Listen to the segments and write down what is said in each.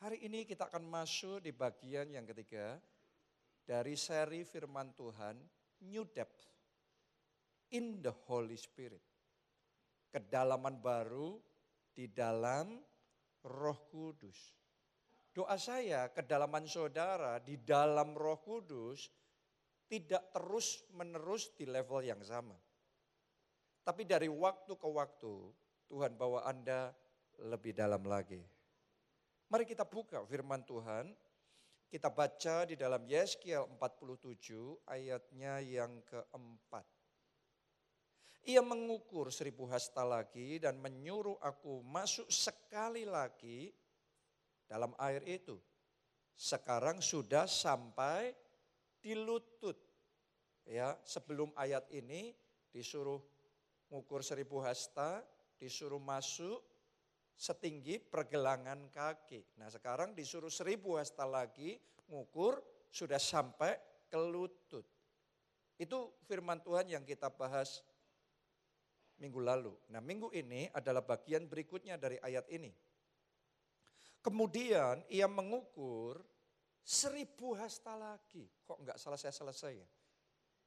Hari ini kita akan masuk di bagian yang ketiga dari seri firman Tuhan, New Depth in the Holy Spirit. Kedalaman baru di dalam Roh Kudus. Doa saya, kedalaman saudara di dalam Roh Kudus tidak terus menerus di level yang sama. Tapi dari waktu ke waktu Tuhan bawa Anda lebih dalam lagi. Mari kita buka firman Tuhan. Kita baca di dalam Yeskiel 47 ayatnya yang keempat. Ia mengukur 1000 hasta lagi dan menyuruh aku masuk sekali lagi dalam air itu. Sekarang sudah sampai di lutut. Ya, sebelum ayat ini disuruh mengukur 1000 hasta, disuruh masuk setinggi pergelangan kaki. Nah sekarang disuruh 1000 hasta lagi ngukur sudah sampai ke lutut. Itu firman Tuhan yang kita bahas minggu lalu. Nah minggu ini adalah bagian berikutnya dari ayat ini. Kemudian ia mengukur 1000 hasta lagi. Kok enggak selesai ya?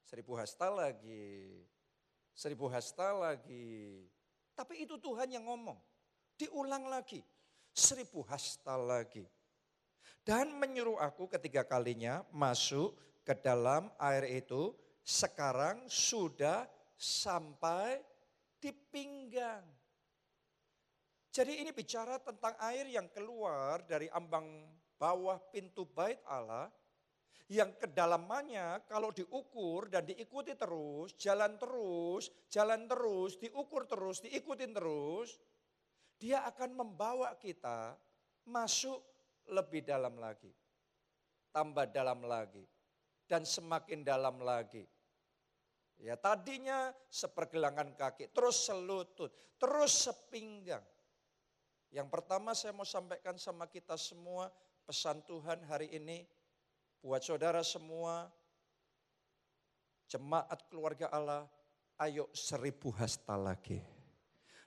1000 hasta lagi. 1000 hasta lagi. Tapi itu Tuhan yang ngomong. Diulang lagi, 1000 hasta lagi. Dan menyuruh aku ketiga kalinya masuk ke dalam air itu. Sekarang sudah sampai di pinggang. Jadi ini bicara tentang air yang keluar dari ambang bawah pintu bait Allah. Yang kedalamannya kalau diukur dan diikuti terus, jalan terus, diukur terus, diikutin terus. Dia akan membawa kita masuk lebih dalam lagi. Tambah dalam lagi. Dan semakin dalam lagi. Ya tadinya sepergelangan kaki, terus selutut, terus sepinggang. Yang pertama saya mau sampaikan sama kita semua pesan Tuhan hari ini. Buat saudara semua, jemaat keluarga Allah, ayo 1000 hasta lagi.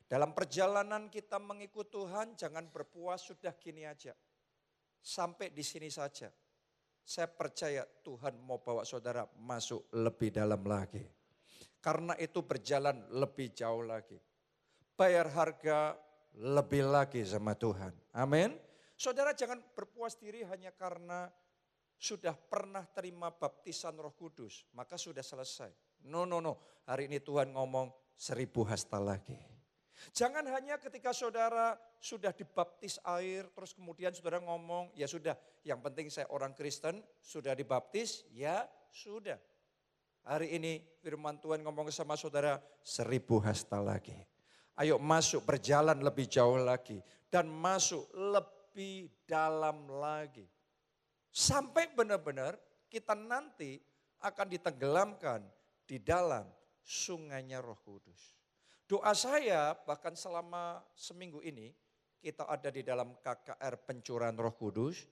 Dalam perjalanan kita mengikut Tuhan, jangan berpuas sudah gini aja. Sampai di sini saja. Saya percaya Tuhan mau bawa saudara masuk lebih dalam lagi. Karena itu berjalan lebih jauh lagi. Bayar harga lebih lagi sama Tuhan. Amin. Saudara jangan berpuas diri hanya karena sudah pernah terima baptisan Roh Kudus. Maka sudah selesai. No. Hari ini Tuhan ngomong 1000 hasta lagi. Jangan hanya ketika saudara sudah dibaptis air, terus kemudian saudara ngomong, ya sudah, yang penting saya orang Kristen, sudah dibaptis, ya sudah. Hari ini firman Tuhan ngomong sama saudara, 1000 hasta lagi. Ayo masuk, berjalan lebih jauh lagi, dan masuk lebih dalam lagi. Sampai benar-benar kita nanti akan ditenggelamkan di dalam sungainya Roh Kudus. Doa saya bahkan selama seminggu ini kita ada di dalam KKR pencurahan Roh Kudus.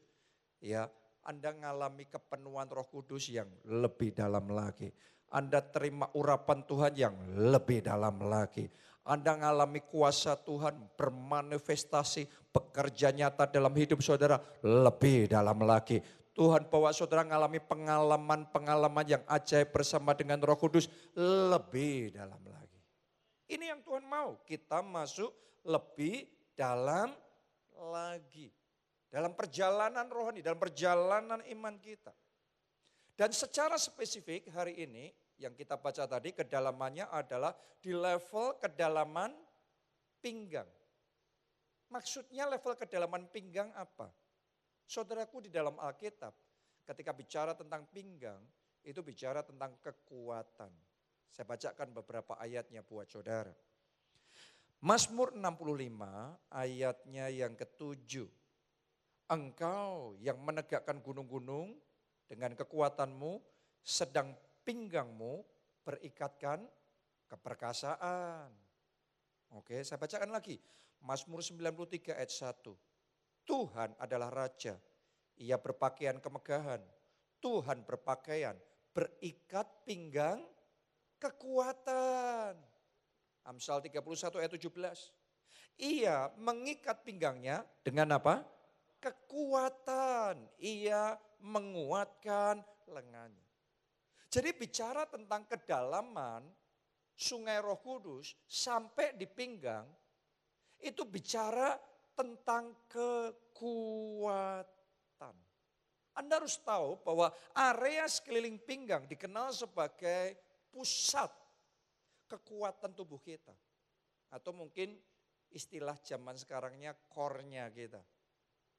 Ya, Anda mengalami kepenuhan Roh Kudus yang lebih dalam lagi. Anda terima urapan Tuhan yang lebih dalam lagi. Anda mengalami kuasa Tuhan bermanifestasi bekerja nyata dalam hidup saudara lebih dalam lagi. Tuhan bawa saudara mengalami pengalaman-pengalaman yang ajaib bersama dengan Roh Kudus lebih dalam lagi. Ini yang Tuhan mau, kita masuk lebih dalam lagi. Dalam perjalanan rohani, dalam perjalanan iman kita. Dan secara spesifik hari ini yang kita baca tadi kedalamannya adalah di level kedalaman pinggang. Maksudnya level kedalaman pinggang apa? Saudaraku di dalam Alkitab ketika bicara tentang pinggang itu bicara tentang kekuatan. Saya bacakan beberapa ayatnya buat saudara. Mazmur 65 ayatnya yang ke-7. Engkau yang menegakkan gunung-gunung dengan kekuatanmu, sedang pinggangmu berikatkan keperkasaan. Oke, saya bacakan lagi. Mazmur 93 ayat 1. Tuhan adalah Raja, ia berpakaian kemegahan. Tuhan berpakaian, berikat pinggang kekuatan. Amsal 31 ayat 17. Ia mengikat pinggangnya dengan apa? Kekuatan. Ia menguatkan lengannya. Jadi bicara tentang kedalaman Sungai Roh Kudus sampai di pinggang, itu bicara tentang kekuatan. Anda harus tahu bahwa area sekeliling pinggang dikenal sebagai pusat kekuatan tubuh kita. Atau mungkin istilah zaman sekarangnya core-nya kita.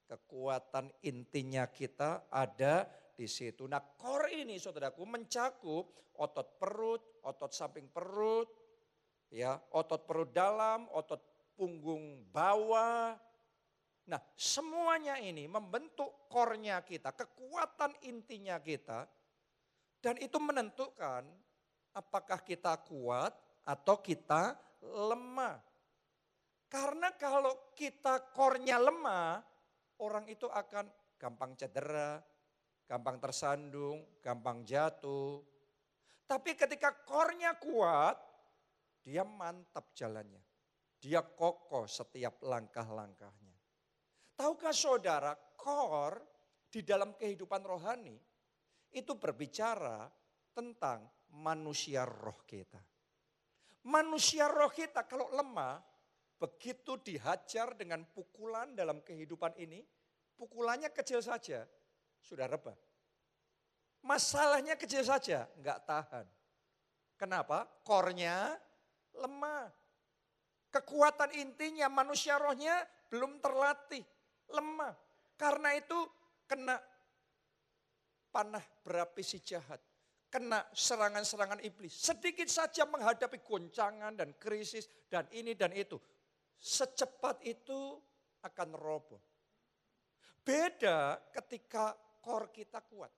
Kekuatan intinya kita ada di situ. Nah, core ini saudaraku mencakup otot perut, otot samping perut, ya, otot perut dalam, otot punggung bawah. Nah, semuanya ini membentuk core-nya kita, kekuatan intinya kita, dan itu menentukan apakah kita kuat atau kita lemah. Karena kalau kita core-nya lemah, orang itu akan gampang cedera, gampang tersandung, gampang jatuh. Tapi ketika core-nya kuat, dia mantap jalannya. Dia kokoh setiap langkah-langkahnya. Tahukah saudara, core di dalam kehidupan rohani itu berbicara tentang manusia roh kita. Manusia roh kita kalau lemah, begitu dihajar dengan pukulan dalam kehidupan ini, pukulannya kecil saja, sudah rebah. Masalahnya kecil saja, enggak tahan. Kenapa? Core-nya lemah. Kekuatan intinya manusia rohnya belum terlatih, lemah. Karena itu kena panah berapi si jahat. Kena serangan-serangan iblis. Sedikit saja menghadapi goncangan dan krisis dan ini dan itu. Secepat itu akan roboh. Beda ketika core kita kuat.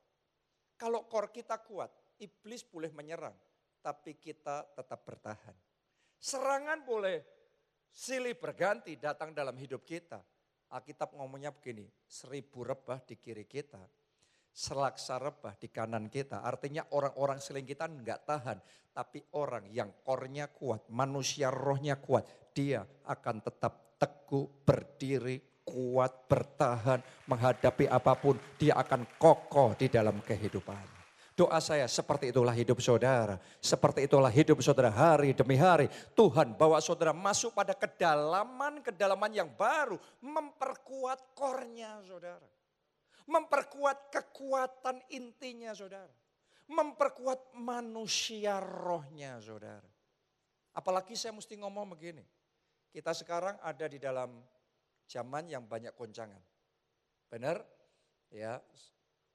Kalau core kita kuat, iblis boleh menyerang, tapi kita tetap bertahan. Serangan boleh silih berganti datang dalam hidup kita. Alkitab ngomongnya begini, 1000 rebah di kiri kita, selaksa rebah di kanan kita. Artinya orang-orang seling kita enggak tahan. Tapi orang yang core-nya kuat, manusia rohnya kuat, dia akan tetap teguh, berdiri, kuat, bertahan, menghadapi apapun. Dia akan kokoh di dalam kehidupannya. Doa saya seperti itulah hidup saudara. Seperti itulah hidup saudara hari demi hari. Tuhan bawa saudara masuk pada kedalaman-kedalaman yang baru. Memperkuat core-nya saudara. Memperkuat kekuatan intinya saudara. Memperkuat manusia rohnya saudara. Apalagi saya mesti ngomong begini. Kita sekarang ada di dalam zaman yang banyak goncangan. Benar? Ya,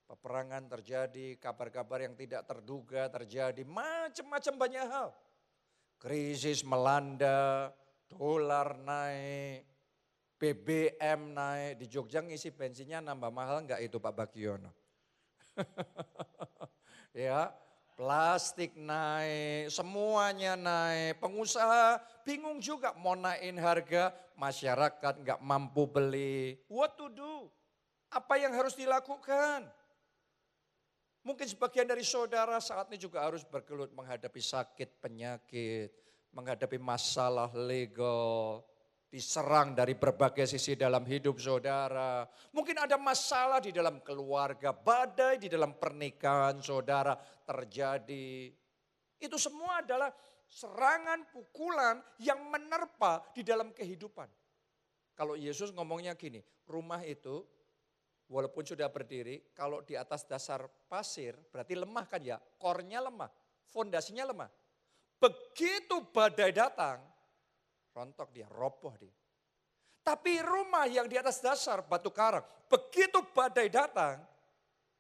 peperangan terjadi, kabar-kabar yang tidak terduga terjadi, macam-macam banyak hal. Krisis melanda, dolar naik, BBM naik. Di Jogja ngisi bensinnya nambah mahal enggak itu Pak Bagiono? Ya, plastik naik, semuanya naik. Pengusaha bingung juga mau naikin harga, masyarakat enggak mampu beli. What to do? Apa yang harus dilakukan? Mungkin sebagian dari saudara saat ini juga harus bergelut menghadapi sakit, penyakit, menghadapi masalah legal, diserang dari berbagai sisi dalam hidup saudara. Mungkin ada masalah di dalam keluarga, badai di dalam pernikahan saudara terjadi. Itu semua adalah serangan, pukulan yang menerpa di dalam kehidupan. Kalau Yesus ngomongnya gini, rumah itu walaupun sudah berdiri, kalau di atas dasar pasir berarti lemah kan ya, core-nya lemah, fondasinya lemah. Begitu badai datang, rontok dia, roboh dia. Tapi rumah yang di atas dasar batu karang, begitu badai datang,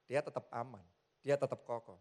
dia tetap aman, dia tetap kokoh.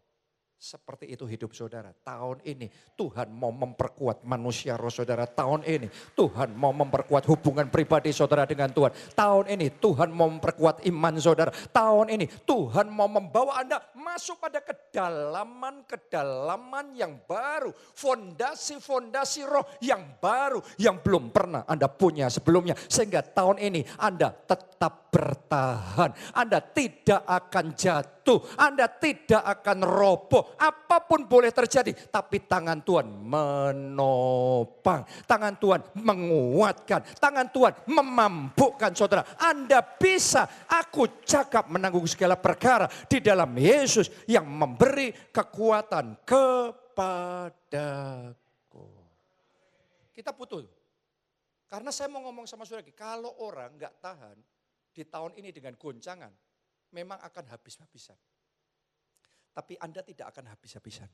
Seperti itu hidup saudara. Tahun ini Tuhan mau memperkuat manusia roh saudara. Tahun ini Tuhan mau memperkuat hubungan pribadi saudara dengan Tuhan. Tahun ini Tuhan mau memperkuat iman saudara. Tahun ini Tuhan mau membawa Anda masuk pada kedalaman-kedalaman yang baru. Fondasi-fondasi roh yang baru yang belum pernah Anda punya sebelumnya. Sehingga tahun ini Anda tetap bertahan. Anda tidak akan jatuh. jatuh, Anda tidak akan roboh. Apapun boleh terjadi, tapi tangan Tuhan menopang. Tangan Tuhan menguatkan. Tangan Tuhan memampukan saudara. Anda bisa, aku cakap menanggung segala perkara di dalam Yesus yang memberi kekuatan kepadaku. Kita butuh. Karena saya mau ngomong sama saudara, kalau orang nggak tahan di tahun ini dengan goncangan, memang akan habis-habisan. Tapi Anda tidak akan habis-habisan.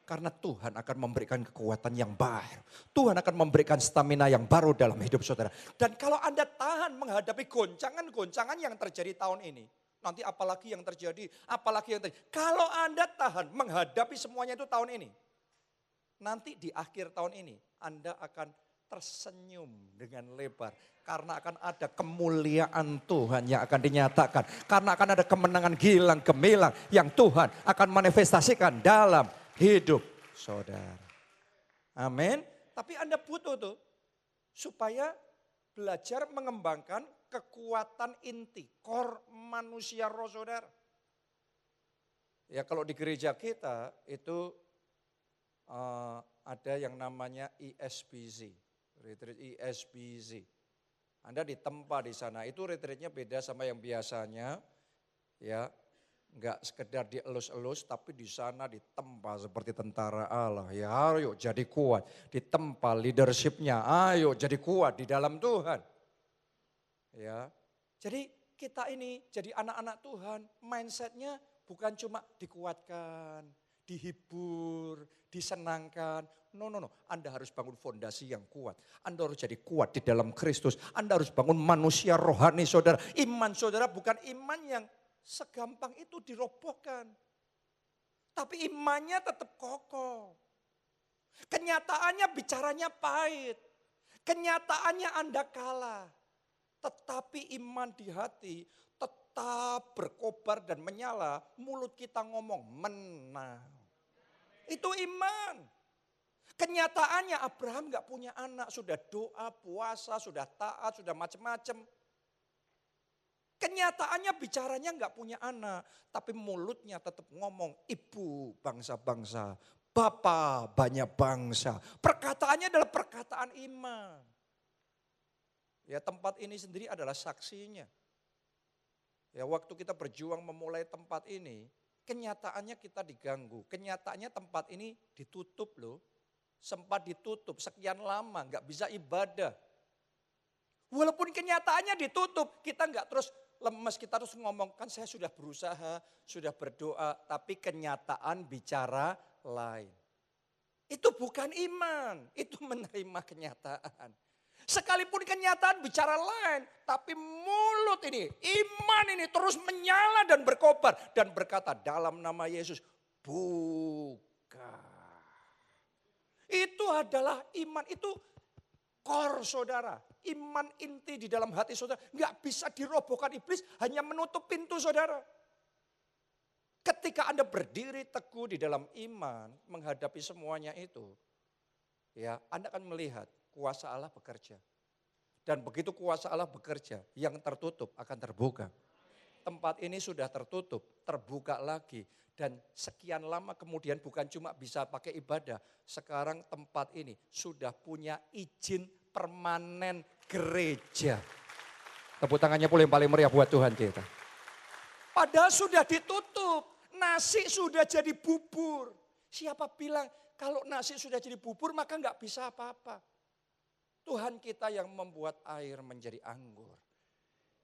Karena Tuhan akan memberikan kekuatan yang baru. Tuhan akan memberikan stamina yang baru dalam hidup saudara. Dan kalau Anda tahan menghadapi goncangan-goncangan yang terjadi tahun ini, nanti apalagi yang terjadi. Kalau Anda tahan menghadapi semuanya itu tahun ini, nanti di akhir tahun ini Anda akan tersenyum dengan lebar. Karena akan ada kemuliaan Tuhan yang akan dinyatakan. Karena akan ada kemenangan gilang gemilang yang Tuhan akan manifestasikan dalam hidup saudara. Amin. Tapi Anda butuh tuh supaya belajar mengembangkan kekuatan inti, core manusia roh saudara. Ya kalau di gereja kita itu ada yang namanya ISBZ, retreat ISBZ. Anda ditempa di sana, itu retreatnya beda sama yang biasanya, ya enggak sekedar dielus-elus, tapi di sana ditempa seperti tentara Allah. Ya ayo jadi kuat, ditempa leadershipnya, ayo jadi kuat di dalam Tuhan. Ya, jadi kita ini jadi anak-anak Tuhan, mindsetnya bukan cuma dikuatkan, dihibur, disenangkan. No. Anda harus bangun fondasi yang kuat. Anda harus jadi kuat di dalam Kristus. Anda harus bangun manusia rohani saudara. Iman saudara bukan iman yang segampang itu dirobohkan. Tapi imannya tetap kokoh. Kenyataannya bicaranya pahit. Kenyataannya Anda kalah. Tetapi iman di hati tetap berkobar dan menyala. Mulut kita ngomong menang. Itu iman. Kenyataannya Abraham gak punya anak, sudah doa, puasa, sudah taat, sudah macam-macam. Kenyataannya bicaranya gak punya anak, tapi mulutnya tetap ngomong ibu bangsa-bangsa, bapak banyak bangsa. Perkataannya adalah perkataan iman. Ya tempat ini sendiri adalah saksinya. Ya waktu kita berjuang memulai tempat ini, kenyataannya kita diganggu. Kenyataannya tempat ini ditutup loh. Sempat ditutup sekian lama, nggak bisa ibadah. Walaupun kenyataannya ditutup, kita nggak terus lemes, kita terus ngomong, kan saya sudah berusaha, sudah berdoa, tapi kenyataan bicara lain. Itu bukan iman, itu menerima kenyataan. Sekalipun kenyataan bicara lain, tapi mulut ini, iman ini terus menyala dan berkobar. Dan berkata dalam nama Yesus, buka. Itu adalah iman, itu core saudara. Iman inti di dalam hati saudara. Gak bisa dirobohkan iblis, hanya menutup pintu saudara. Ketika Anda berdiri teguh di dalam iman, menghadapi semuanya itu, ya Anda akan melihat kuasa Allah bekerja. Dan begitu kuasa Allah bekerja, yang tertutup akan terbuka. Tempat ini sudah tertutup, terbuka lagi. Dan sekian lama kemudian bukan cuma bisa pakai ibadah. Sekarang tempat ini sudah punya izin permanen gereja. Tepuk tangannya pula yang paling meriah buat Tuhan kita. Padahal sudah ditutup, nasi sudah jadi bubur. Siapa bilang kalau nasi sudah jadi bubur maka nggak bisa apa-apa. Tuhan kita yang membuat air menjadi anggur.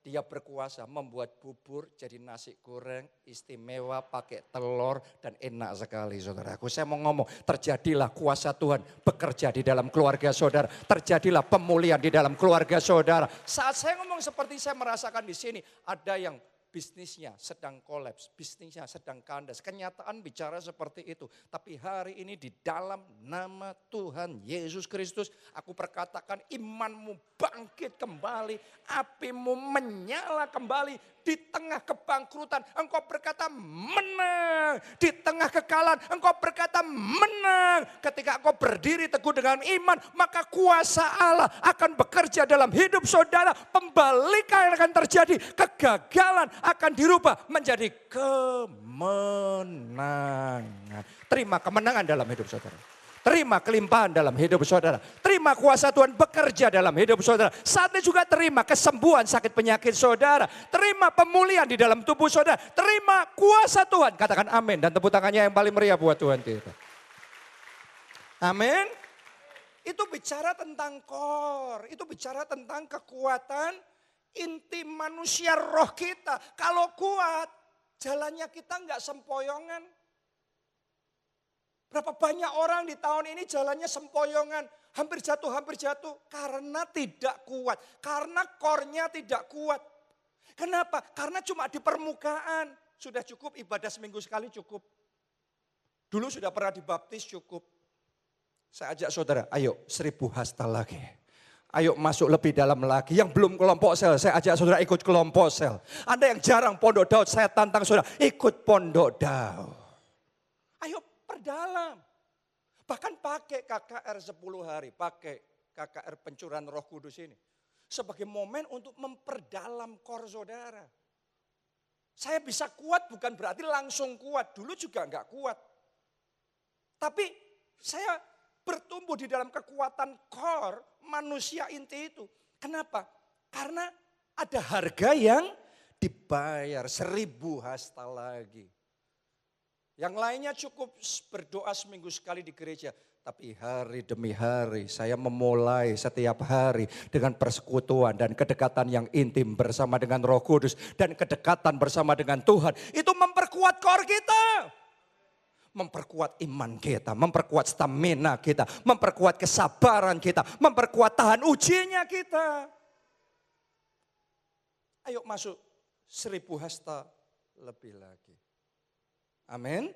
Dia berkuasa membuat bubur jadi nasi goreng istimewa pakai telur dan enak sekali saudaraku. Saya mau ngomong terjadilah kuasa Tuhan bekerja di dalam keluarga saudara. Terjadilah pemulihan di dalam keluarga saudara. Saat saya ngomong seperti saya merasakan di sini ada yang bisnisnya sedang kolaps, bisnisnya sedang kandas. Kenyataan bicara seperti itu. Tapi hari ini di dalam nama Tuhan Yesus Kristus, aku perkatakan imanmu bangkit kembali, apimu menyala kembali, Di tengah kebangkrutan engkau berkata menang. Di tengah kekalahan engkau berkata menang. Ketika engkau berdiri teguh dengan iman, maka kuasa Allah akan bekerja dalam hidup saudara. Pembalikan akan terjadi. Kegagalan akan dirubah menjadi kemenangan. Terima kemenangan dalam hidup saudara. Terima kelimpahan dalam hidup saudara. Terima kuasa Tuhan bekerja dalam hidup saudara. Saatnya juga terima kesembuhan sakit penyakit saudara. Terima pemulihan di dalam tubuh saudara. Terima kuasa Tuhan. Katakan amin dan tepuk tangannya yang paling meriah buat Tuhan kita. Amin. Itu bicara tentang core. Itu bicara tentang kekuatan inti manusia roh kita. Kalau kuat, jalannya kita enggak sempoyongan. Berapa banyak orang di tahun ini jalannya sempoyongan, hampir jatuh. Karena tidak kuat, karena core-nya tidak kuat. Kenapa? Karena cuma di permukaan. Sudah cukup ibadah seminggu sekali cukup. Dulu sudah pernah dibaptis cukup. Saya ajak saudara, ayo 1000 hasta lagi. Ayo masuk lebih dalam lagi. Yang belum kelompok sel, saya ajak saudara ikut kelompok sel. Anda yang jarang pondok Daud, saya tantang saudara, ikut pondok Daud. Ayo perdalam. Bahkan pakai KKR 10 hari, pakai KKR pencurahan Roh Kudus ini. Sebagai momen untuk memperdalam core saudara. Saya bisa kuat bukan berarti langsung kuat. Dulu juga enggak kuat. Tapi saya bertumbuh di dalam kekuatan core manusia inti itu. Kenapa? Karena ada harga yang dibayar 1000 hasta lagi. Yang lainnya cukup berdoa seminggu sekali di gereja. Tapi hari demi hari saya memulai setiap hari dengan persekutuan dan kedekatan yang intim bersama dengan Roh Kudus. Dan kedekatan bersama dengan Tuhan. Itu memperkuat core kita. Memperkuat iman kita, memperkuat stamina kita, memperkuat kesabaran kita, memperkuat tahan ujinya kita. Ayo masuk 1000 hasta lebih lagi. Amin.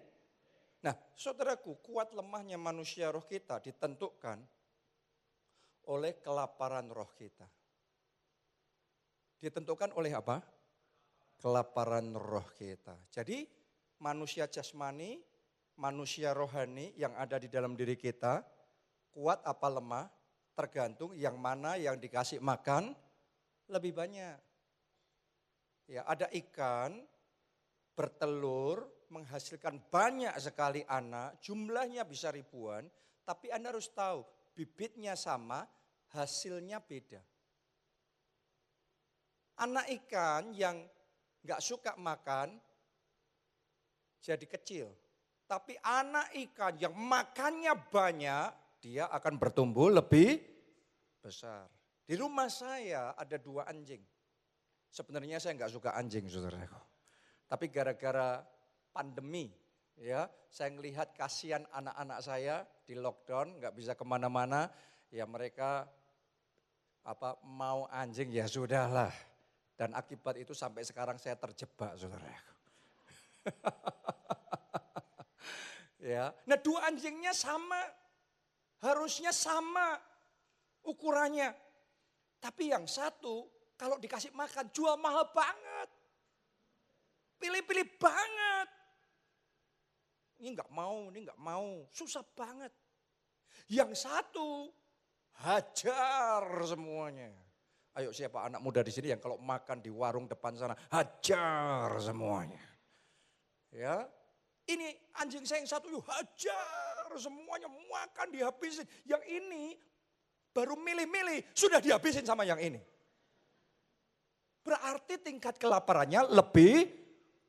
Nah, saudaraku, kuat lemahnya manusia roh kita ditentukan oleh kelaparan roh kita. Ditentukan oleh apa? Kelaparan roh kita. Jadi manusia jasmani, manusia rohani yang ada di dalam diri kita, kuat apa lemah, tergantung yang mana yang dikasih makan lebih banyak. Ya, ada ikan bertelur, menghasilkan banyak sekali anak, jumlahnya bisa ribuan, tapi Anda harus tahu bibitnya sama, hasilnya beda. Anak ikan yang gak suka makan jadi kecil, tapi anak ikan yang makannya banyak, dia akan bertumbuh lebih besar. Di rumah saya ada 2 anjing. Sebenarnya saya gak suka anjing, saudaraku. Tapi gara-gara pandemi, ya, saya melihat kasihan anak-anak saya di lockdown, nggak bisa kemana-mana, ya mereka mau anjing ya sudahlah. Dan akibat itu sampai sekarang saya terjebak, saudara. Ya, nah 2 anjingnya sama, harusnya sama ukurannya. Tapi yang satu kalau dikasih makan jual mahal banget. Pilih-pilih banget. Ini enggak mau, susah banget. Yang satu hajar semuanya. Ayo siapa anak muda di sini yang kalau makan di warung depan sana hajar semuanya. Ya, ini anjing saya yang satu hajar semuanya, makan dihabisin. Yang ini baru milih-milih sudah dihabisin sama yang ini. Berarti tingkat kelaparannya lebih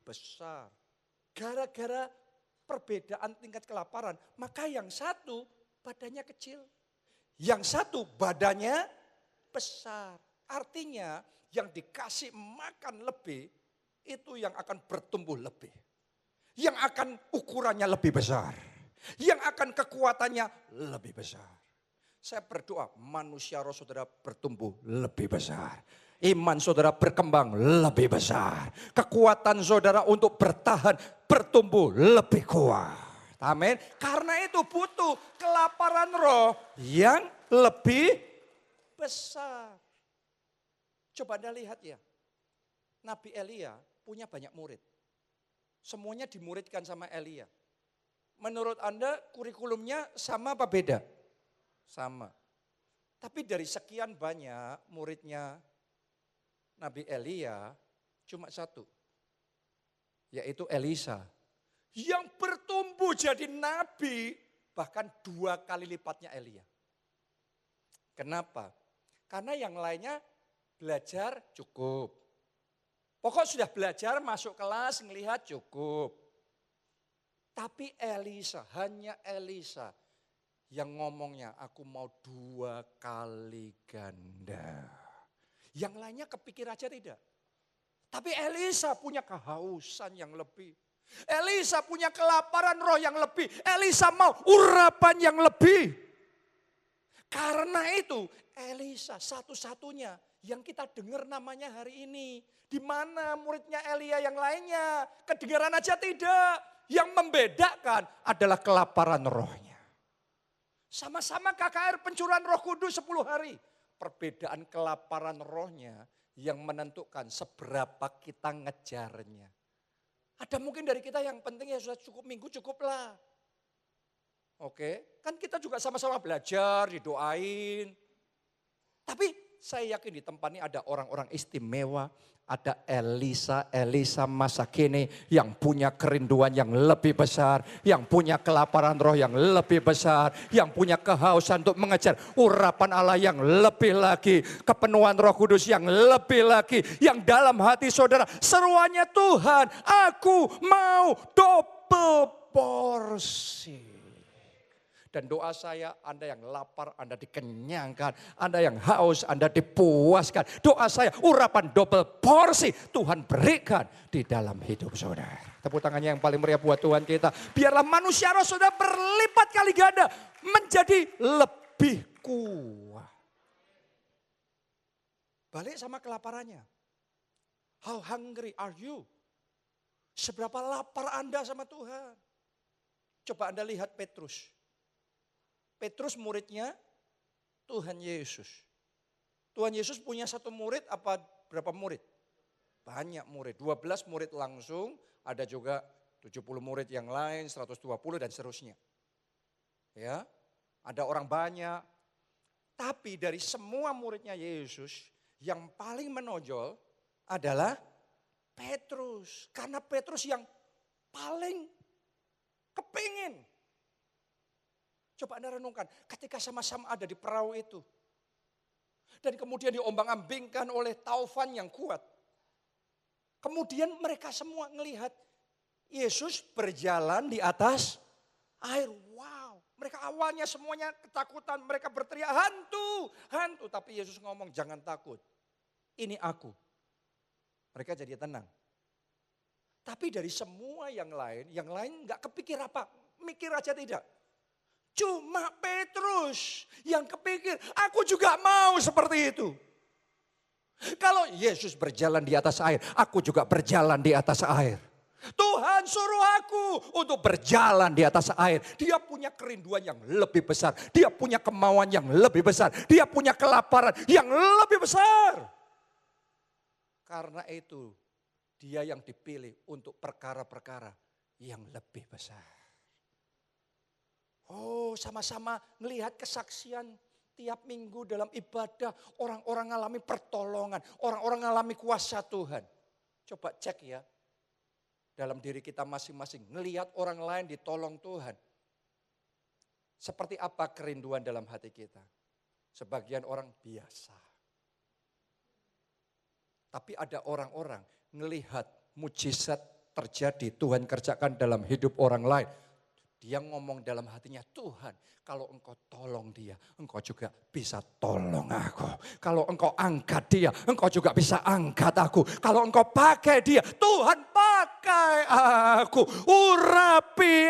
besar. Gara-gara perbedaan tingkat kelaparan, maka yang satu badannya kecil. Yang satu badannya besar. Artinya yang dikasih makan lebih, itu yang akan bertumbuh lebih. Yang akan ukurannya lebih besar. Yang akan kekuatannya lebih besar. Saya berdoa manusia roh saudara bertumbuh lebih besar. Iman saudara berkembang lebih besar. Kekuatan saudara untuk bertahan bertumbuh lebih kuat. Amin. Karena itu butuh kelaparan roh yang lebih besar. Coba Anda lihat ya. Nabi Elia punya banyak murid. Semuanya dimuridkan sama Elia. Menurut Anda kurikulumnya sama apa beda? Sama. Tapi dari sekian banyak muridnya Nabi Elia cuma satu. Yaitu Elisa. Yang bertumbuh jadi nabi bahkan 2 kali lipatnya Elia. Kenapa? Karena yang lainnya belajar cukup. Pokok sudah belajar masuk kelas ngelihat cukup. Tapi Elisa, hanya Elisa yang ngomongnya aku mau 2 kali ganda. Yang lainnya kepikir aja tidak. Tapi Elisa punya kehausan yang lebih. Elisa punya kelaparan roh yang lebih. Elisa mau urapan yang lebih. Karena itu Elisa satu-satunya yang kita dengar namanya hari ini. Di mana muridnya Elia yang lainnya? Kedengaran aja tidak. Yang membedakan adalah kelaparan rohnya. Sama-sama KKR pencurahan Roh Kudus 10 hari. Perbedaan kelaparan rohnya yang menentukan seberapa kita ngejarnya. Ada mungkin dari kita yang penting ya sudah cukup minggu cukuplah. Oke, kan kita juga sama-sama belajar, didoain. Tapi saya yakin di tempat ini ada orang-orang istimewa. Ada Elisa masa kini yang punya kerinduan yang lebih besar. Yang punya kelaparan roh yang lebih besar. Yang punya kehausan untuk mengejar urapan Allah yang lebih lagi. Kepenuhan Roh Kudus yang lebih lagi. Yang dalam hati saudara seruannya Tuhan, aku mau double porsi. Dan doa saya, Anda yang lapar, Anda dikenyangkan. Anda yang haus, Anda dipuaskan. Doa saya, urapan double porsi Tuhan berikan di dalam hidup saudara. Tepuk tangannya yang paling meriah buat Tuhan kita. Biarlah manusia roh saudara berlipat kali ganda. Menjadi lebih kuat. Balik sama kelaparannya. How hungry are you? Seberapa lapar Anda sama Tuhan? Coba Anda lihat Petrus. Petrus muridnya Tuhan Yesus. Tuhan Yesus punya satu murid apa berapa murid? Banyak murid, 12 murid langsung, ada juga 70 murid yang lain, 120 dan seterusnya. Ya, ada orang banyak. Tapi dari semua muridnya Yesus, yang paling menonjol adalah Petrus. Karena Petrus yang paling kepingin. Coba Anda renungkan, ketika sama-sama ada di perahu itu. Dan kemudian diombang-ambingkan oleh taufan yang kuat. Kemudian mereka semua melihat Yesus berjalan di atas air. Wow, mereka awalnya semuanya ketakutan, mereka berteriak hantu, hantu. Tapi Yesus ngomong jangan takut, ini aku. Mereka jadi tenang. Tapi dari semua yang lain gak kepikir apa, mikir aja tidak. Cuma Petrus yang kepikir, aku juga mau seperti itu. Kalau Yesus berjalan di atas air, aku juga berjalan di atas air. Tuhan suruh aku untuk berjalan di atas air. Dia punya kerinduan yang lebih besar. Dia punya kemauan yang lebih besar. Dia punya kelaparan yang lebih besar. Karena itu dia yang dipilih untuk perkara-perkara yang lebih besar. Oh, sama-sama melihat kesaksian tiap minggu dalam ibadah. Orang-orang mengalami pertolongan. Orang-orang mengalami kuasa Tuhan. Coba cek ya. Dalam diri kita masing-masing. Ngelihat orang lain ditolong Tuhan. Seperti apa kerinduan dalam hati kita. Sebagian orang biasa. Tapi ada orang-orang ngelihat mujizat terjadi. Tuhan kerjakan dalam hidup orang lain. Dia ngomong dalam hatinya, Tuhan kalau engkau tolong dia, engkau juga bisa tolong aku. Kalau engkau angkat dia, engkau juga bisa angkat aku. Kalau engkau pakai dia, Tuhan pakai aku. Urapi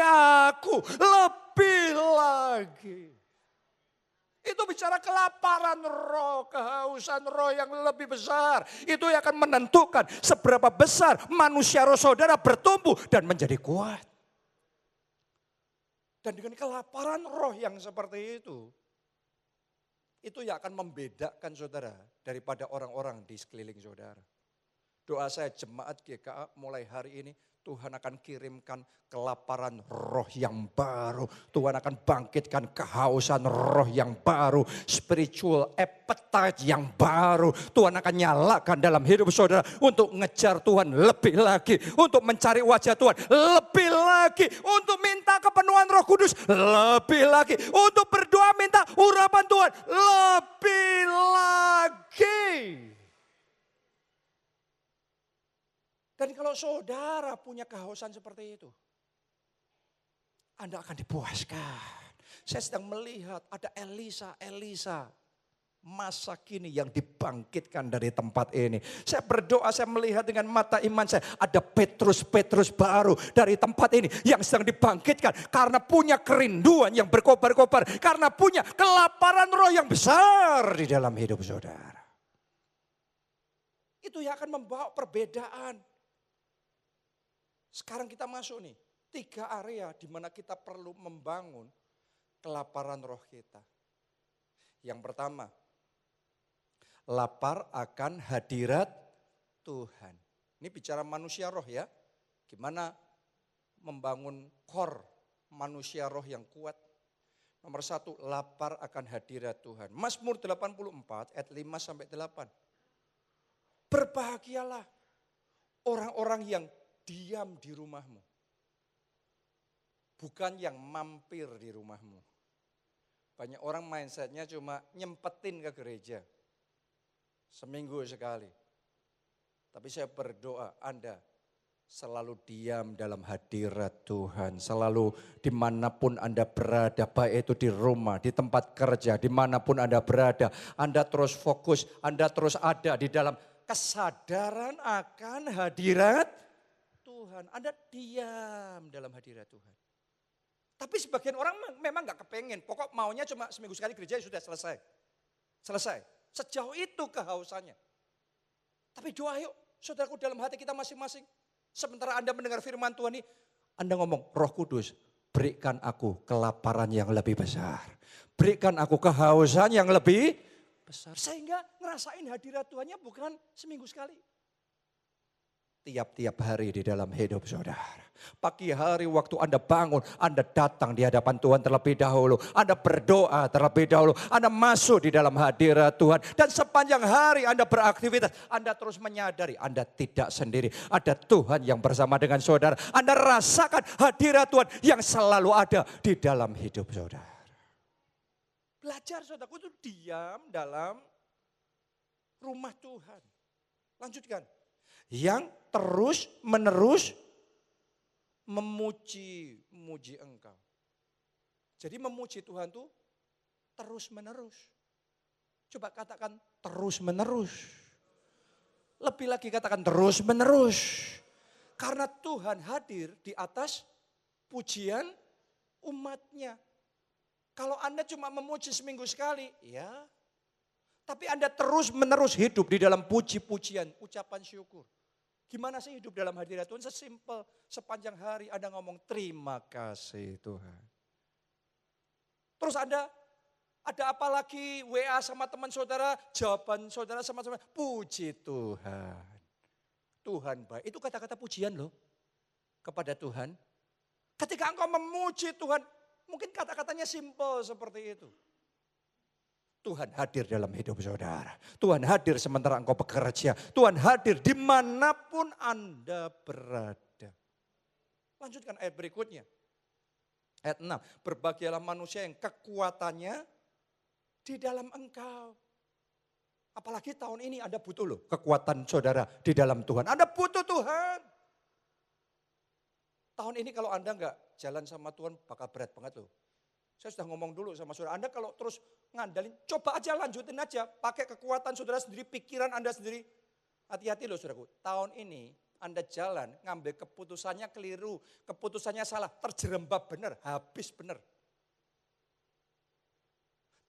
aku lebih lagi. Itu bicara kelaparan roh, kehausan roh yang lebih besar. Itu yang akan menentukan seberapa besar manusia roh saudara bertumbuh dan menjadi kuat. Dan dengan kelaparan roh yang seperti itu yang akan membedakan saudara daripada orang-orang di sekeliling saudara. Doa saya jemaat GKA mulai hari ini Tuhan akan kirimkan kelaparan roh yang baru. Tuhan akan bangkitkan kehausan roh yang baru. Spiritual appetite yang baru. Tuhan akan nyalakan dalam hidup saudara untuk ngejar Tuhan lebih lagi. Untuk mencari wajah Tuhan lebih lagi. Untuk minta kepenuhan Roh Kudus lebih lagi. Untuk berdoa minta urapan Tuhan lebih lagi. Dan kalau saudara punya kehausan seperti itu, Anda akan dipuaskan. Saya sedang melihat ada Elisa masa kini yang dibangkitkan dari tempat ini. Saya berdoa, saya melihat dengan mata iman saya, ada Petrus baru dari tempat ini yang sedang dibangkitkan karena punya kerinduan yang berkobar-kobar, karena punya kelaparan roh yang besar di dalam hidup saudara. Itu yang akan membawa perbedaan. Sekarang kita masuk nih, 3 area di mana kita perlu membangun kelaparan roh kita. Yang pertama, lapar akan hadirat Tuhan. Ini bicara manusia roh ya. Gimana membangun core manusia roh yang kuat. Nomor 1, lapar akan hadirat Tuhan. Mazmur 84 ayat 5-8. Berbahagialah orang-orang yang diam di rumahmu. Bukan yang mampir di rumahmu. Banyak orang mindsetnya cuma nyempetin ke gereja. Seminggu sekali. Tapi saya berdoa Anda selalu diam dalam hadirat Tuhan. Selalu dimanapun Anda berada, baik itu di rumah, di tempat kerja, dimanapun Anda berada. Anda terus fokus, Anda terus ada di dalam kesadaran akan hadirat Tuhan. Anda diam dalam hadirat Tuhan. Tapi sebagian orang memang gak kepengen. Pokok maunya cuma seminggu sekali gereja sudah selesai. Selesai. Sejauh itu kehausannya. Tapi doa yuk saudaraku dalam hati kita masing-masing. Sementara Anda mendengar firman Tuhan ini. Anda ngomong, Roh Kudus berikan aku kelaparan yang lebih besar. Berikan aku kehausan yang lebih besar. Sehingga ngerasain hadirat Tuhannya bukan seminggu sekali. Tiap-tiap hari di dalam hidup saudara. Pagi hari waktu Anda bangun, Anda datang di hadapan Tuhan terlebih dahulu. Anda berdoa terlebih dahulu. Anda masuk di dalam hadirat Tuhan. Dan sepanjang hari Anda beraktivitas, Anda terus menyadari Anda tidak sendiri. Ada Tuhan yang bersama dengan saudara. Anda rasakan hadirat Tuhan yang selalu ada di dalam hidup saudara. Belajar saudaraku itu diam dalam rumah Tuhan. Lanjutkan. Yang terus menerus memuji engkau. Jadi memuji Tuhan itu terus menerus. Coba katakan terus menerus. Lebih lagi katakan terus menerus. Karena Tuhan hadir di atas pujian umatnya. Kalau Anda cuma memuji seminggu sekali, ya. Tapi Anda terus menerus hidup di dalam puji-pujian, ucapan syukur. Gimana sih hidup dalam hadirat Tuhan? Sesimpel sepanjang hari Anda ngomong terima kasih Tuhan. Terus Anda ada apa lagi WA sama teman saudara, jawaban saudara sama teman, puji Tuhan. Tuhan baik, itu kata-kata pujian loh kepada Tuhan. Ketika engkau memuji Tuhan, mungkin kata-katanya simpel seperti itu. Tuhan hadir dalam hidup saudara. Tuhan hadir sementara engkau bekerja. Tuhan hadir dimanapun Anda berada. Lanjutkan ayat berikutnya. Ayat 6. Berbahagialah manusia yang kekuatannya di dalam engkau. Apalagi tahun ini Anda butuh loh kekuatan saudara di dalam Tuhan. Anda butuh Tuhan. Tahun ini kalau Anda enggak jalan sama Tuhan bakal berat banget loh. Saya sudah ngomong dulu sama saudara, Anda kalau terus ngandalin, coba aja lanjutin aja. Pakai kekuatan saudara sendiri, pikiran Anda sendiri. Hati-hati loh saudaraku, tahun ini Anda jalan, ngambil keputusannya keliru, keputusannya salah, terjerembab benar, habis benar.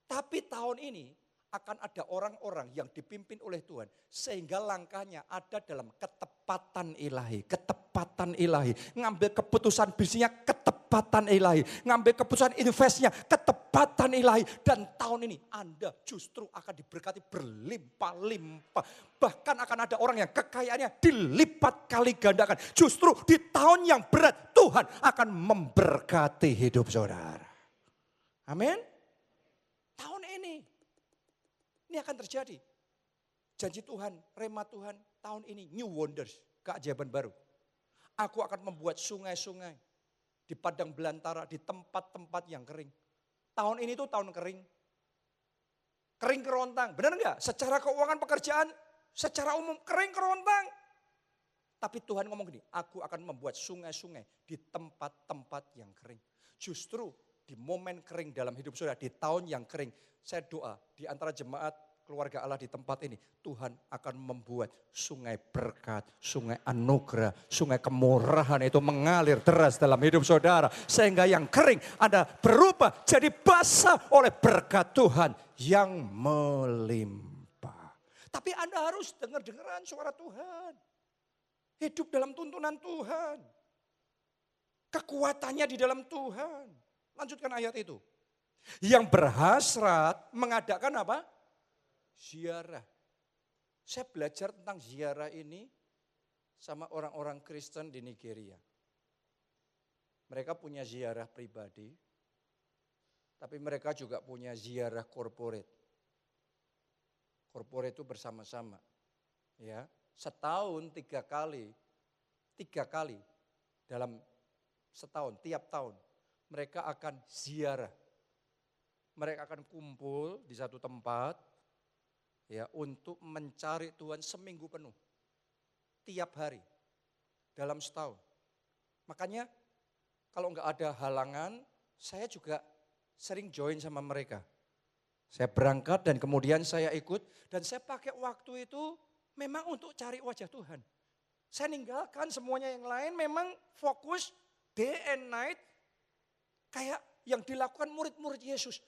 Tapi tahun ini akan ada orang-orang yang dipimpin oleh Tuhan. Sehingga langkahnya ada dalam ketepatan ilahi. Ketepatan ilahi. Ngambil keputusan bisnisnya ketepatan ilahi. Ngambil keputusan investnya ketepatan jabatan ilahi. Dan tahun ini Anda justru akan diberkati berlimpah-limpah. Bahkan akan ada orang yang kekayaannya dilipat kali gandakan. Justru di tahun yang berat Tuhan akan memberkati hidup saudara. Amin. Tahun ini akan terjadi. Janji Tuhan, rema Tuhan tahun ini new wonders, keajaiban baru. Aku akan membuat sungai-sungai di padang belantara, di tempat-tempat yang kering. Tahun ini tuh tahun kering. Kering kerontang, benar enggak? Secara keuangan pekerjaan, secara umum kering kerontang. Tapi Tuhan ngomong gini, aku akan membuat sungai-sungai di tempat-tempat yang kering. Justru di momen kering dalam hidup saudara, di tahun yang kering, saya doa di antara jemaat keluarga Allah di tempat ini, Tuhan akan membuat sungai berkat, sungai anugerah, sungai kemurahan itu mengalir deras dalam hidup saudara. Sehingga yang kering Anda berubah jadi basah oleh berkat Tuhan yang melimpah. Tapi Anda harus dengar-dengaran suara Tuhan. Hidup dalam tuntunan Tuhan. Kekuatannya di dalam Tuhan. Lanjutkan ayat itu. Yang berhasrat mengadakan apa? Ziarah. Saya belajar tentang ziarah ini sama orang-orang Kristen di Nigeria. Mereka punya ziarah pribadi, tapi mereka juga punya ziarah corporate. Corporate itu bersama-sama. Ya, setahun 3 kali dalam setahun, tiap tahun. Mereka akan ziarah. Mereka akan kumpul di satu tempat ya untuk mencari Tuhan seminggu penuh. Tiap hari dalam setahun. Makanya kalau enggak ada halangan, saya juga sering join sama mereka. Saya berangkat dan kemudian saya ikut dan saya pakai waktu itu memang untuk cari wajah Tuhan. Saya ninggalkan semuanya yang lain, memang fokus day and night. Kayak yang dilakukan murid-murid Yesus.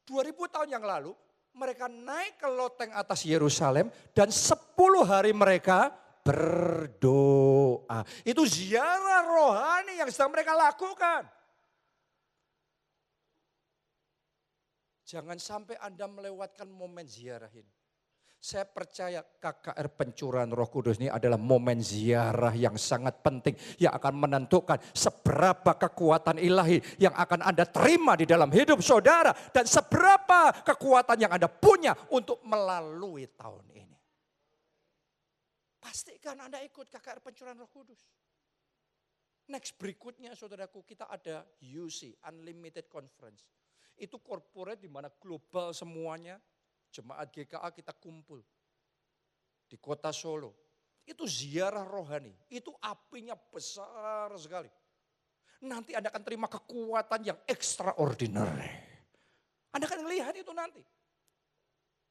2000 tahun yang lalu mereka naik ke loteng atas Yerusalem dan 10 hari mereka berdoa. Itu ziarah rohani yang sedang mereka lakukan. Jangan sampai Anda melewatkan momen ziarah ini. Saya percaya KKR Pencurahan Roh Kudus ini adalah momen ziarah yang sangat penting. Yang akan menentukan seberapa kekuatan ilahi yang akan Anda terima di dalam hidup saudara. Dan seberapa kekuatan yang Anda punya untuk melalui tahun ini. Pastikan Anda ikut KKR Pencurahan Roh Kudus. Next berikutnya saudaraku, kita ada UC, Unlimited Conference. Itu corporate di mana global semuanya. Jemaat GKA kita kumpul di kota Solo. Itu ziarah rohani, itu apinya besar sekali. Nanti Anda akan terima kekuatan yang extraordinary. Anda akan melihat itu nanti.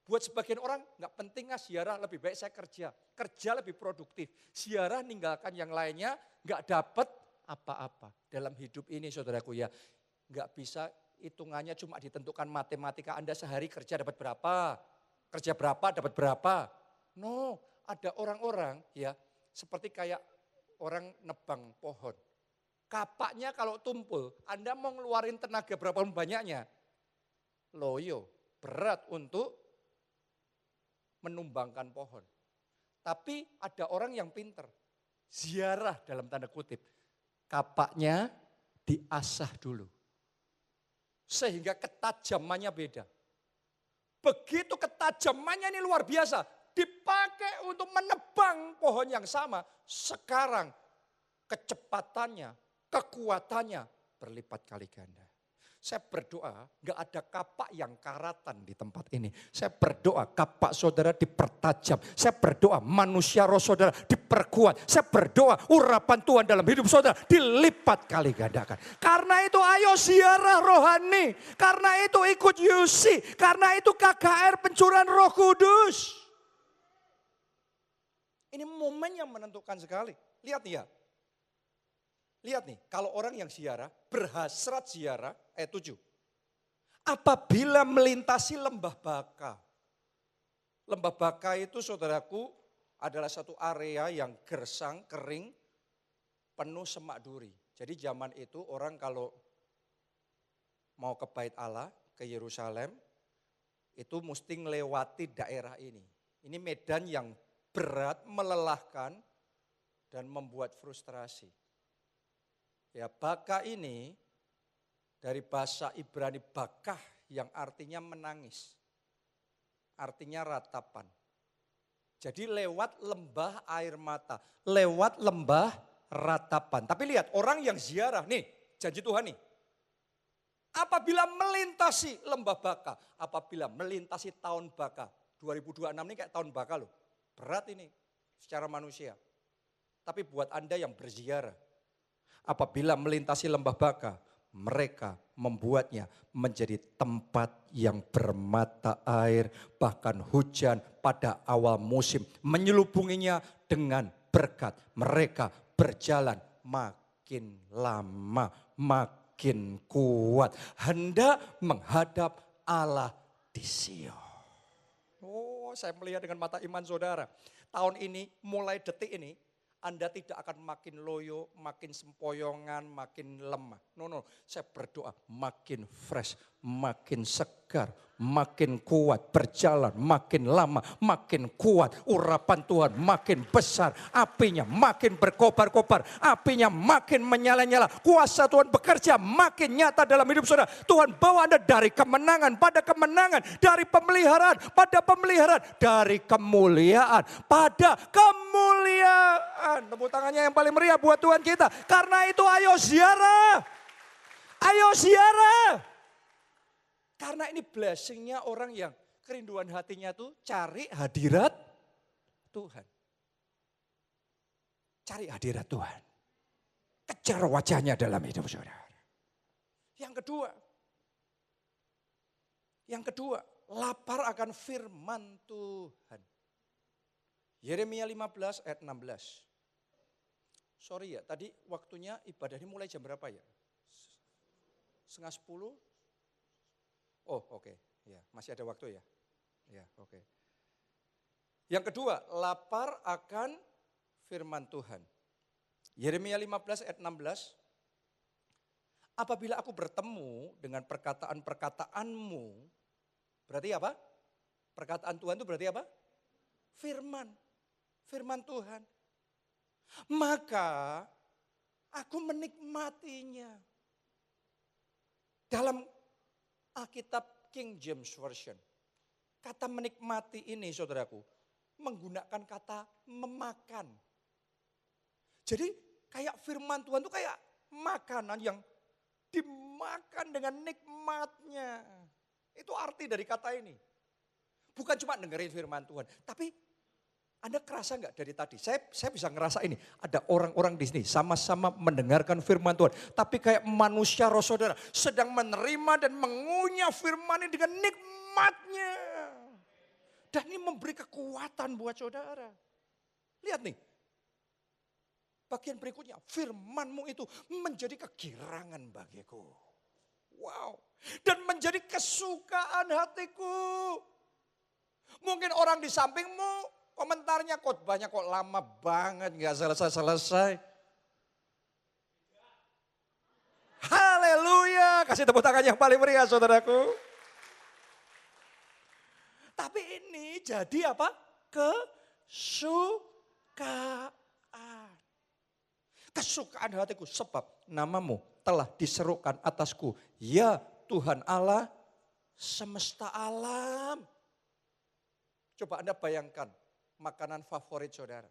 Buat sebagian orang gak penting ziarah, lebih baik saya kerja. Kerja lebih produktif. Ziarah ninggalkan yang lainnya gak dapat apa-apa. Dalam hidup ini saudaraku ya, gak bisa hitungannya cuma ditentukan matematika. Anda sehari kerja dapat berapa, kerja berapa dapat berapa. No, ada orang-orang ya seperti kayak orang nebang pohon. Kapaknya kalau tumpul, Anda mau ngeluarin tenaga berapa banyaknya. Loyo, berat untuk menumbangkan pohon. Tapi ada orang yang pinter, ziarah dalam tanda kutip. Kapaknya diasah dulu. Sehingga ketajamannya beda. Begitu ketajamannya ini luar biasa. Dipakai untuk menebang pohon yang sama. Sekarang kecepatannya, kekuatannya berlipat kali ganda. Saya berdoa gak ada kapak yang karatan di tempat ini. Saya berdoa kapak saudara dipertajam. Saya berdoa manusia roh saudara diperkuat. Saya berdoa urapan Tuhan dalam hidup saudara dilipat kali gandakan. Karena itu ayo ziarah rohani. Karena itu ikut UC. Karena itu KKR Pencurahan Roh Kudus. Ini momen yang menentukan sekali. Lihat nih ya. Lihat nih, kalau orang yang ziarah, berhasrat ziarah, ayat 7. Apabila melintasi lembah Baka. Lembah Baka itu saudaraku adalah satu area yang gersang, kering, penuh semak duri. Jadi zaman itu orang kalau mau ke bait Allah, ke Yerusalem, itu mesti melewati daerah ini. Ini medan yang berat, melelahkan, dan membuat frustrasi. Ya, baka ini dari bahasa Ibrani bakah yang artinya menangis. Artinya ratapan. Jadi lewat lembah air mata, lewat lembah ratapan. Tapi lihat orang yang ziarah, nih janji Tuhan nih. Apabila melintasi lembah baka, apabila melintasi tahun baka, 2026 ini kayak tahun baka loh. Berat ini secara manusia. Tapi buat Anda yang berziarah, apabila melintasi lembah baka, mereka membuatnya menjadi tempat yang bermata air, bahkan hujan pada awal musim menyelubunginya dengan berkat. Mereka berjalan makin lama, makin kuat, hendak menghadap Allah di Sion. Oh, saya melihat dengan mata iman saudara. Tahun ini, mulai detik ini, Anda tidak akan makin loyo, makin sempoyongan, makin lemah. No, saya berdoa makin fresh, makin segar, makin kuat, berjalan makin lama, makin kuat. Urapan Tuhan makin besar, apinya makin berkobar-kobar, apinya makin menyala-nyala. Kuasa Tuhan bekerja makin nyata dalam hidup saudara. Tuhan bawa Anda dari kemenangan pada kemenangan, dari pemeliharaan pada pemeliharaan, dari kemuliaan pada kemuliaan. Tepuk tangannya yang paling meriah buat Tuhan kita. Karena itu ayo ziarah. Ayo ziarah. Karena ini blessingnya orang yang kerinduan hatinya tuh cari hadirat Tuhan. Cari hadirat Tuhan. Kejar wajahnya dalam hidup saudara. Yang kedua, lapar akan firman Tuhan. Yeremia 15 ayat 16. Sorry ya, tadi waktunya ibadah ini mulai jam berapa ya? 9:30? Oh oke, ya masih ada waktu ya? Ya oke. Yang kedua, lapar akan firman Tuhan. Yeremia 15 ayat 16. Apabila aku bertemu dengan perkataan-perkataanmu, berarti apa? Perkataan Tuhan itu berarti apa? Firman Tuhan. Maka aku menikmatinya. Dalam Alkitab King James Version, kata menikmati ini saudaraku, menggunakan kata memakan. Jadi kayak firman Tuhan itu kayak makanan yang dimakan dengan nikmatnya. Itu arti dari kata ini. Bukan cuma dengerin firman Tuhan, tapi Anda kerasa enggak dari tadi? Saya bisa ngerasa ini. Ada orang-orang di sini sama-sama mendengarkan firman Tuhan. Tapi kayak manusia roh saudara sedang menerima dan mengunyah firman ini dengan nikmatnya. Dan ini memberi kekuatan buat saudara. Lihat nih. Bagian berikutnya, firman-Mu itu menjadi kegirangan bagiku. Wow. Dan menjadi kesukaan hatiku. Mungkin orang di sampingmu komentarnya khotbahnya kok lama banget, gak selesai-selesai. Haleluya, kasih tepuk tangan yang paling meriah saudaraku. Tapi ini jadi apa? Kesukaan. Kesukaan hatiku sebab namamu telah diserukan atasku. Ya Tuhan Allah semesta alam. Coba Anda bayangkan. Makanan favorit saudara.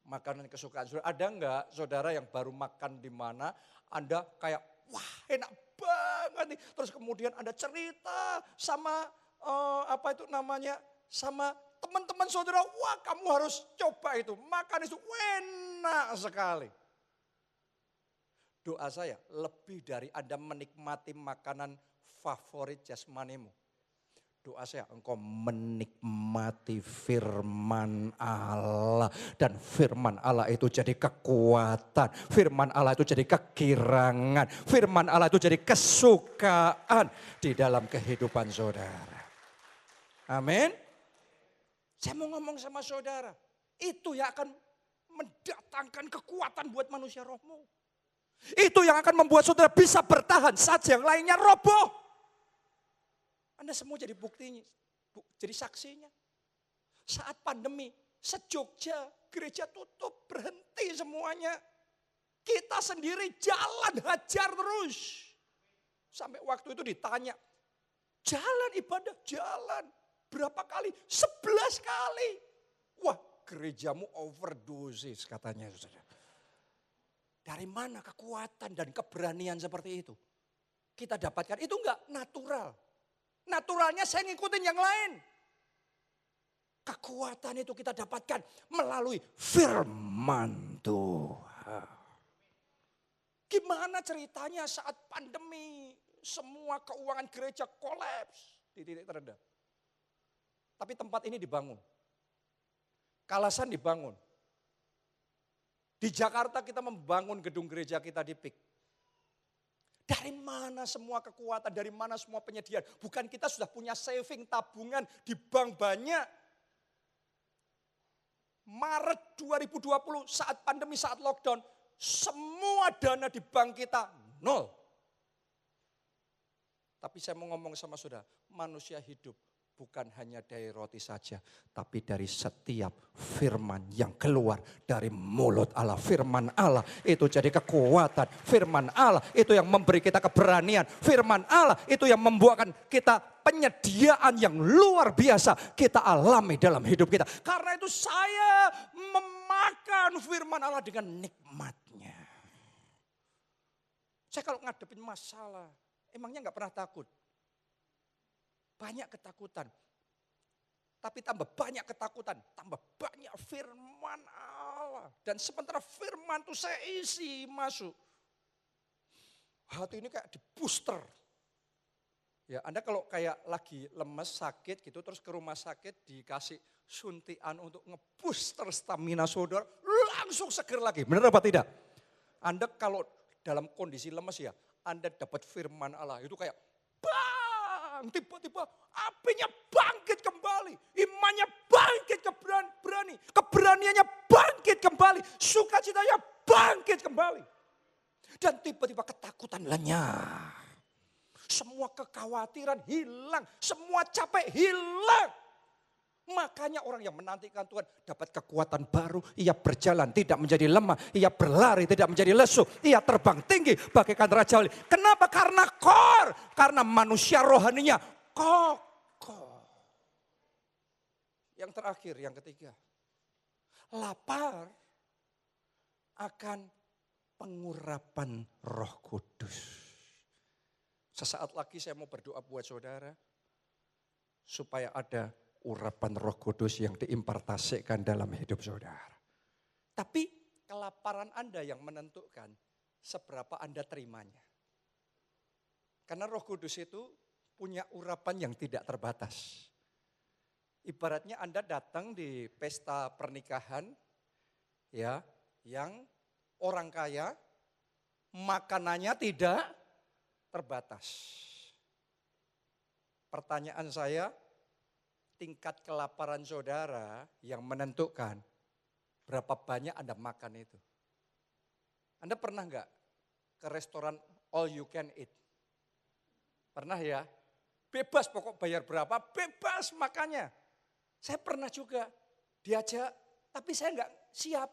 Makanan kesukaan saudara. Ada enggak saudara yang baru makan di mana Anda kayak wah enak banget nih. Terus kemudian Anda cerita sama apa itu namanya, sama teman-teman saudara. Wah kamu harus coba itu. Makan itu enak sekali. Doa saya lebih dari Anda menikmati makanan favorit jasmanimu. Doa saya engkau menikmati firman Allah. Dan firman Allah itu jadi kekuatan. Firman Allah itu jadi kegirangan. Firman Allah itu jadi kesukaan di dalam kehidupan saudara. Amin. Saya mau ngomong sama saudara. Itu yang akan mendatangkan kekuatan buat manusia rohmu. Itu yang akan membuat saudara bisa bertahan saat yang lainnya roboh. Anda semua jadi buktinya, jadi saksinya. Saat pandemi, se-Jogja, gereja tutup, berhenti semuanya. Kita sendiri jalan hajar terus. Sampai waktu itu ditanya, jalan ibadah, jalan. Berapa kali? 11 kali. Wah, gerejamu overdosis katanya. Dari mana kekuatan dan keberanian seperti itu? Kita dapatkan, itu enggak natural. Naturalnya saya ngikutin yang lain. Kekuatan itu kita dapatkan melalui firman Tuhan. Gimana ceritanya saat pandemi, semua keuangan gereja kolaps di titik terendah. Tapi tempat ini dibangun. Kalasan dibangun. Di Jakarta kita membangun gedung gereja kita di PIK. Dari mana semua kekuatan, dari mana semua penyediaan. Bukan kita sudah punya saving, tabungan di bank banyak. Maret 2020 saat pandemi, saat lockdown, semua dana di bank kita nol. Tapi saya mau ngomong sama saudara, manusia hidup bukan hanya dari roti saja, tapi dari setiap firman yang keluar dari mulut Allah. Firman Allah itu jadi kekuatan, firman Allah itu yang memberi kita keberanian, firman Allah itu yang membuatkan kita penyediaan yang luar biasa kita alami dalam hidup kita. Karena itu saya memakan firman Allah dengan nikmatnya. Saya kalau ngadepin masalah, emangnya nggak pernah takut? Banyak ketakutan. Tapi tambah banyak ketakutan, tambah banyak firman Allah. Dan sementara firman itu saya isi masuk. Hati ini kayak di booster. Ya, Anda kalau kayak lagi lemes, sakit gitu, terus ke rumah sakit dikasih suntikan untuk ngebooster stamina saudara, langsung seger lagi. Benar apa tidak? Anda kalau dalam kondisi lemes ya, Anda dapat firman Allah, itu kayak bang, tiba-tiba apinya bangkit kembali, imannya bangkit berani, keberaniannya bangkit kembali, sukacitanya bangkit kembali. Dan tiba-tiba ketakutan lenyap. Semua kekhawatiran hilang, semua capek hilang. Makanya orang yang menantikan Tuhan dapat kekuatan baru. Ia berjalan tidak menjadi lemah, ia berlari tidak menjadi lesu, ia terbang tinggi bagaikan raja wali. Kenapa? Karena core, karena manusia rohaninya kokoh. Yang terakhir, yang ketiga, lapar akan pengurapan Roh Kudus. Sesaat lagi saya mau berdoa buat saudara supaya ada urapan Roh Kudus yang diimpartasikan dalam hidup saudara. Tapi kelaparan Anda yang menentukan seberapa Anda terimanya. Karena Roh Kudus itu punya urapan yang tidak terbatas. Ibaratnya Anda datang di pesta pernikahan ya, yang orang kaya makanannya tidak terbatas. Pertanyaan saya, tingkat kelaparan saudara yang menentukan berapa banyak Anda makan itu. Anda pernah enggak ke restoran all you can eat? Pernah ya? Bebas pokok bayar berapa, bebas makannya. Saya pernah juga diajak, tapi saya enggak siap.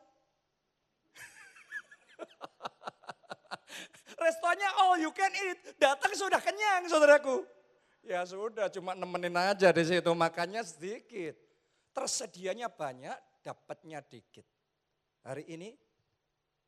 Restorannya all you can eat, datang sudah kenyang saudaraku. Ya sudah, cuma nemenin aja di situ, makannya sedikit. Tersedianya banyak, dapatnya dikit. Hari ini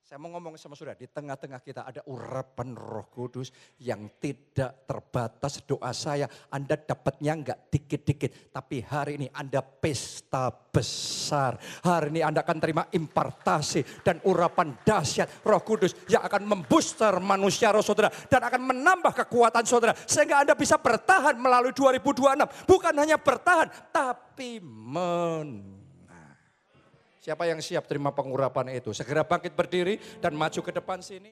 saya mau ngomong sama saudara, di tengah-tengah kita ada urapan Roh Kudus yang tidak terbatas. Doa saya, Anda dapatnya enggak dikit-dikit, tapi hari ini Anda pesta besar. Hari ini Anda akan terima impartasi dan urapan dahsyat Roh Kudus yang akan membooster manusia roh saudara dan akan menambah kekuatan saudara sehingga Anda bisa bertahan melalui 2026. Bukan hanya bertahan, tapi menang. Siapa yang siap terima pengurapan itu? Segera bangkit berdiri dan maju ke depan sini.